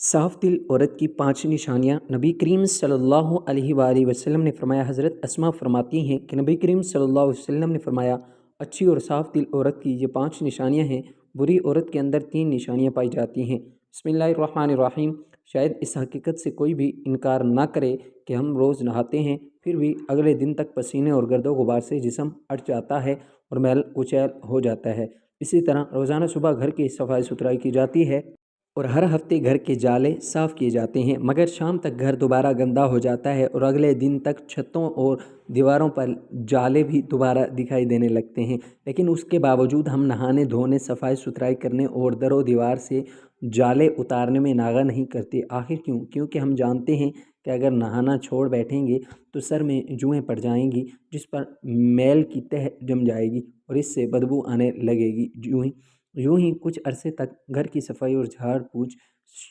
صاف دل عورت کی 5 نشانیاں نبی کریم صلی اللہ علیہ وآلہ وسلم نے فرمایا۔ حضرت اسما فرماتی ہیں کہ نبی کریم صلی اللہ علیہ وسلم نے فرمایا، اچھی اور صاف دل عورت کی یہ 5 نشانیاں ہیں، بری عورت کے اندر 3 نشانیاں پائی جاتی ہیں۔ بسم اللہ الرحمن الرحیم۔ شاید اس حقیقت سے کوئی بھی انکار نہ کرے کہ ہم روز نہاتے ہیں، پھر بھی اگلے دن تک پسینے اور گرد و غبار سے جسم اٹھ جاتا ہے اور میل کچیل ہو جاتا ہے۔ اسی طرح روزانہ صبح گھر کی صفائی ستھرائی کی جاتی ہے اور ہر ہفتے گھر کے جالے صاف کیے جاتے ہیں، مگر شام تک گھر دوبارہ گندا ہو جاتا ہے اور اگلے دن تک چھتوں اور دیواروں پر جالے بھی دوبارہ دکھائی دینے لگتے ہیں۔ لیکن اس کے باوجود ہم نہانے دھونے، صفائی ستھرائی کرنے اور در و دیوار سے جالے اتارنے میں ناغہ نہیں کرتے۔ آخر کیوں؟ کیونکہ ہم جانتے ہیں کہ اگر نہانا چھوڑ بیٹھیں گے تو سر میں جوئیں پڑ جائیں گی، جس پر میل کی تہ جم جائے گی اور اس سے بدبو آنے لگے گی۔ یوں ہی کچھ عرصے تک گھر کی صفائی اور جھاڑ پوچھ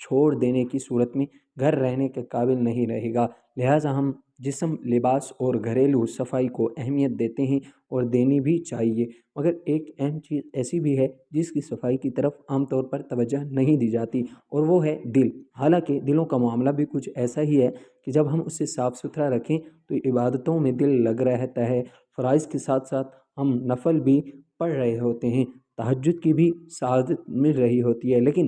چھوڑ دینے کی صورت میں گھر رہنے کے قابل نہیں رہے گا۔ لہٰذا ہم جسم، لباس اور گھریلو صفائی کو اہمیت دیتے ہیں اور دینی بھی چاہیے، مگر ایک اہم چیز ایسی بھی ہے جس کی صفائی کی طرف عام طور پر توجہ نہیں دی جاتی، اور وہ ہے دل۔ حالانکہ دلوں کا معاملہ بھی کچھ ایسا ہی ہے کہ جب ہم اسے صاف ستھرا رکھیں تو عبادتوں میں دل لگ رہتا ہے، فرائض کے ساتھ ساتھ ہم نفل بھی پڑھ رہے ہوتے ہیں، تہجد کی بھی سعادت مل رہی ہوتی ہے۔ لیکن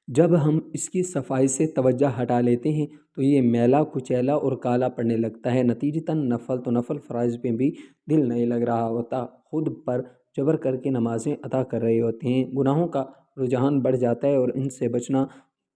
جب ہم اس کی صفائی سے توجہ ہٹا لیتے ہیں تو یہ میلا کچیلا اور کالا پڑنے لگتا ہے۔ نتیجتاً نفل فرائض پہ بھی دل نہیں لگ رہا ہوتا، خود پر جبر کر کے نمازیں ادا کر رہے ہوتے ہیں، گناہوں کا رجحان بڑھ جاتا ہے اور ان سے بچنا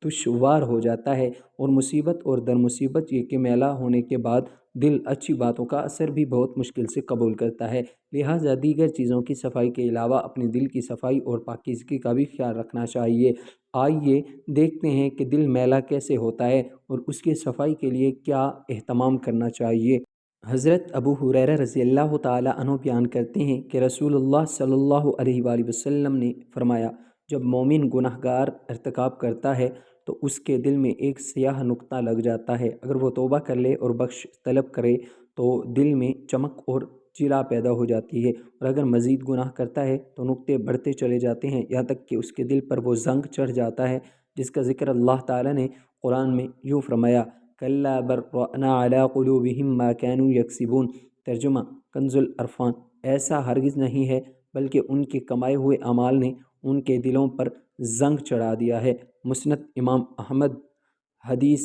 دشوار ہو جاتا ہے، اور مصیبت اور در مصیبت یہ کہ میلا ہونے کے بعد دل اچھی باتوں کا اثر بھی بہت مشکل سے قبول کرتا ہے۔ لہٰذا دیگر چیزوں کی صفائی کے علاوہ اپنے دل کی صفائی اور پاکیزگی کا بھی خیال رکھنا چاہیے۔ آئیے دیکھتے ہیں کہ دل میلا کیسے ہوتا ہے اور اس کی صفائی کے لیے کیا اہتمام کرنا چاہیے۔ حضرت ابو ہریرہ رضی اللہ تعالیٰ عنہ بیان کرتے ہیں کہ رسول اللہ صلی اللہ علیہ وآلہ وسلم نے فرمایا، جب مومن گناہ گار ارتکاب کرتا ہے تو اس کے دل میں ایک سیاہ نقطہ لگ جاتا ہے۔ اگر وہ توبہ کر لے اور بخش طلب کرے تو دل میں چمک اور چلا پیدا ہو جاتی ہے، اور اگر مزید گناہ کرتا ہے تو نقطے بڑھتے چلے جاتے ہیں، یہاں تک کہ اس کے دل پر وہ زنگ چڑھ جاتا ہے، جس کا ذکر اللہ تعالیٰ نے قرآن میں یوں فرمایا، کَلَّا بَلْ رَانَ عَلَىٰ قُلُوبِهِم مَّا كَانُوا يَكْسِبُونَ۔ ترجمہ کنز العرفان۔ ایسا ہرگز نہیں ہے بلکہ ان کے کمائے ہوئے اعمال نے ان کے دلوں پر زنگ چڑھا دیا ہے۔ مسند امام احمد۔ حدیث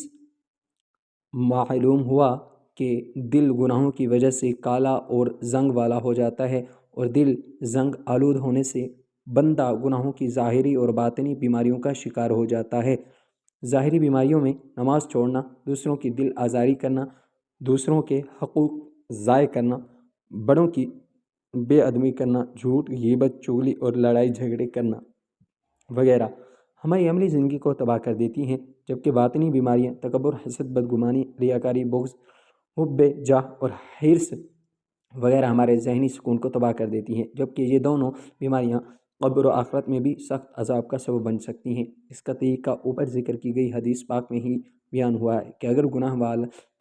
معلوم ہوا کہ دل گناہوں کی وجہ سے کالا اور زنگ والا ہو جاتا ہے، اور دل زنگ آلود ہونے سے بندہ گناہوں کی ظاہری اور باطنی بیماریوں کا شکار ہو جاتا ہے۔ ظاہری بیماریوں میں نماز چھوڑنا، دوسروں کی دل آزاری کرنا، دوسروں کے حقوق ضائع کرنا، بڑوں کی بے ادبی کرنا، جھوٹ، غیبت، چغلی اور لڑائی جھگڑے کرنا وغیرہ ہماری عملی زندگی کو تباہ کر دیتی ہیں، جبکہ باطنی بیماریاں تکبر، حسد، بدگمانی، ریاکاری، بغض، حب جاہ اور حرص وغیرہ ہمارے ذہنی سکون کو تباہ کر دیتی ہیں، جبکہ یہ دونوں بیماریاں قبر و آخرت میں بھی سخت عذاب کا سبب بن سکتی ہیں۔ اس کا طریقہ اوپر ذکر کی گئی حدیث پاک میں ہی بیان ہوا ہے کہ اگر گناہ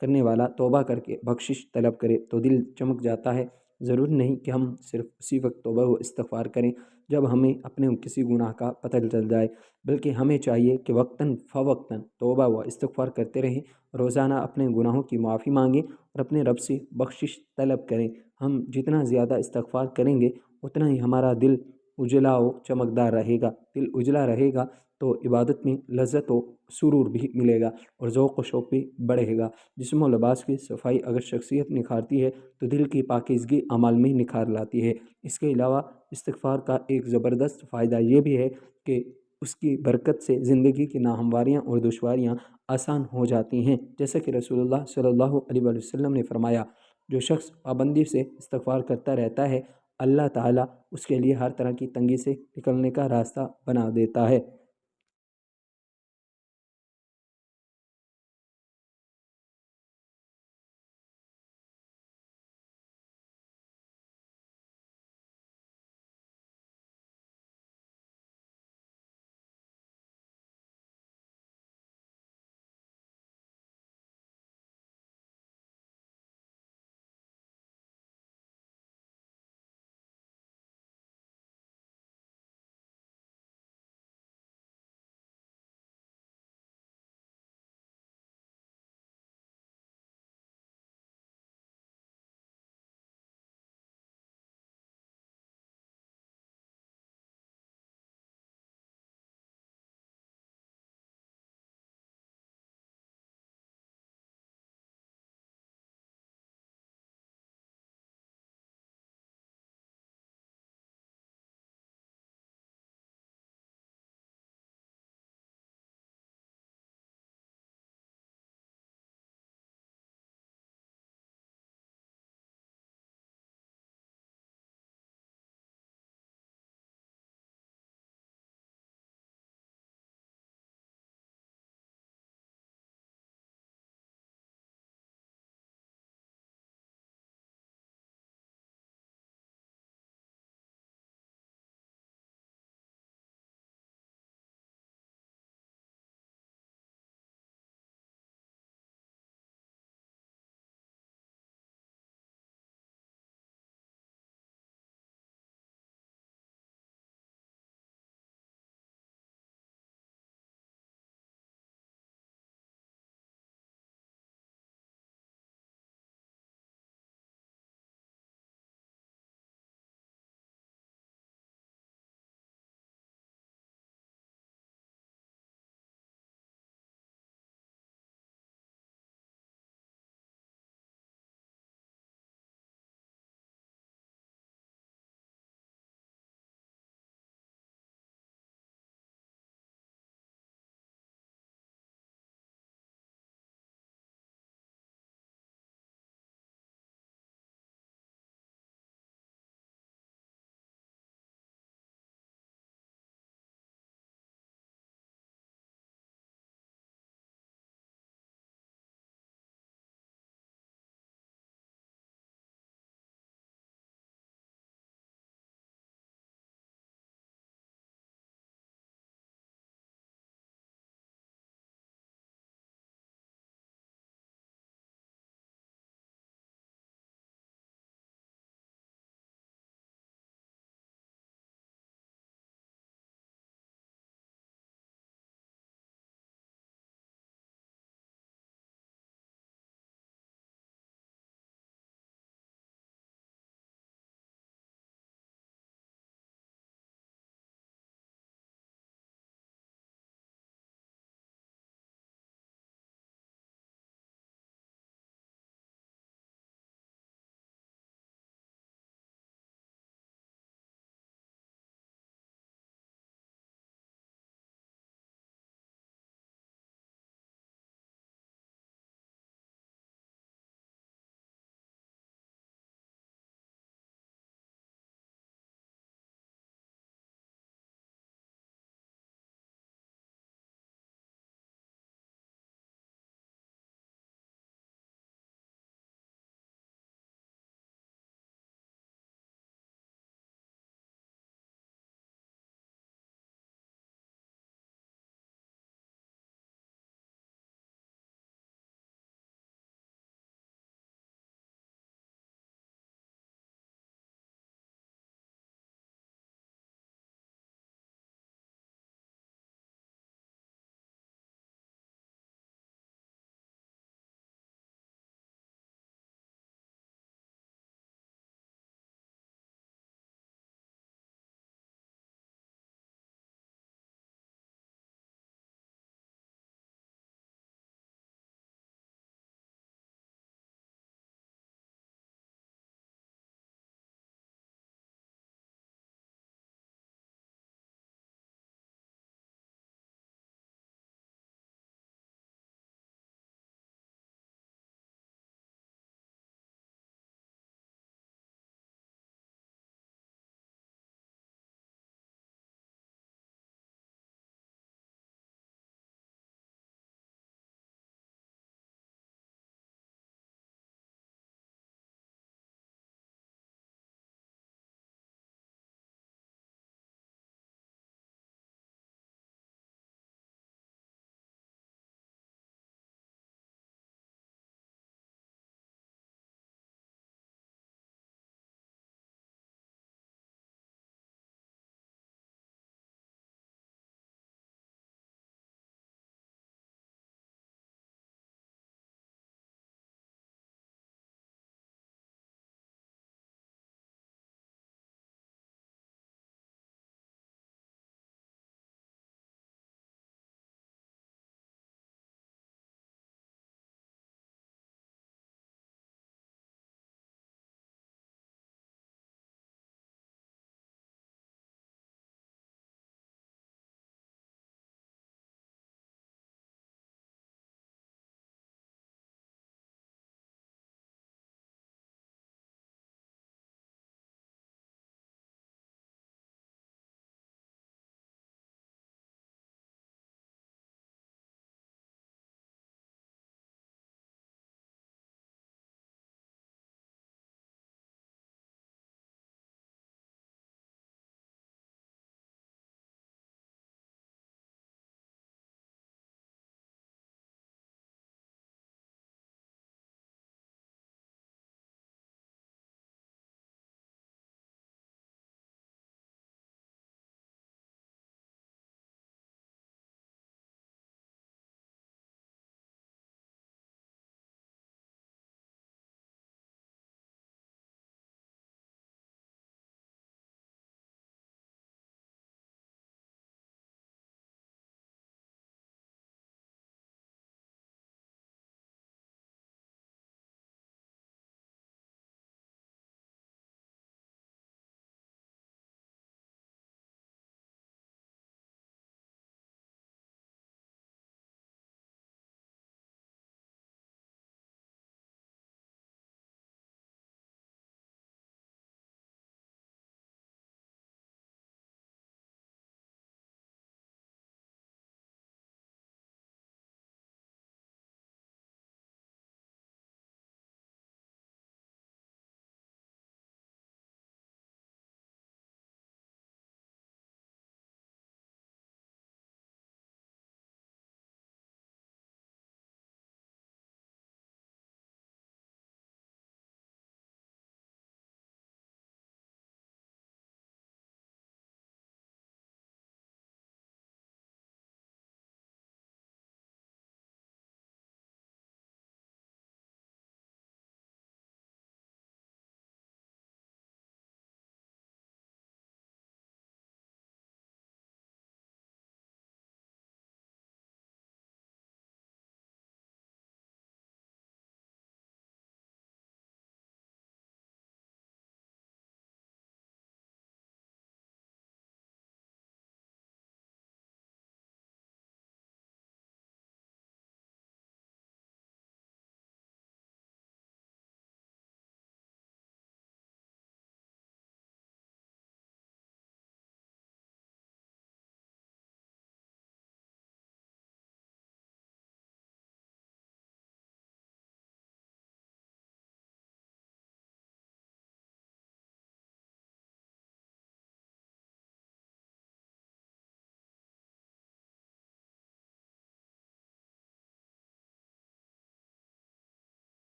کرنے والا توبہ کر کے بخشش طلب کرے تو دل چمک جاتا ہے۔ ضروری نہیں کہ ہم صرف اسی وقت توبہ و استغفار کریں جب ہمیں اپنے کسی گناہ کا پتہ چل جائے، بلکہ ہمیں چاہیے کہ وقتاً فوقتاً توبہ و استغفار کرتے رہیں، روزانہ اپنے گناہوں کی معافی مانگیں اور اپنے رب سے بخشش طلب کریں۔ ہم جتنا زیادہ استغفار کریں گے اتنا ہی ہمارا دل اجلا و چمکدار رہے گا۔ دل اجلا رہے گا تو عبادت میں لذت و سرور بھی ملے گا اور ذوق و شوق بھی بڑھے گا۔ جسم و لباس کی صفائی اگر شخصیت نکھارتی ہے تو دل کی پاکیزگی اعمال میں نکھار لاتی ہے۔ اس کے علاوہ استغفار کا ایک زبردست فائدہ یہ بھی ہے کہ اس کی برکت سے زندگی کی ناہمواریاں اور دشواریاں آسان ہو جاتی ہیں، جیسا کہ رسول اللہ صلی اللہ علیہ وسلم نے فرمایا، جو شخص پابندی سے استغفار کرتا رہتا ہے اللہ تعالیٰ اس کے لیے ہر طرح کی تنگی سے نکلنے کا راستہ بنا دیتا ہے۔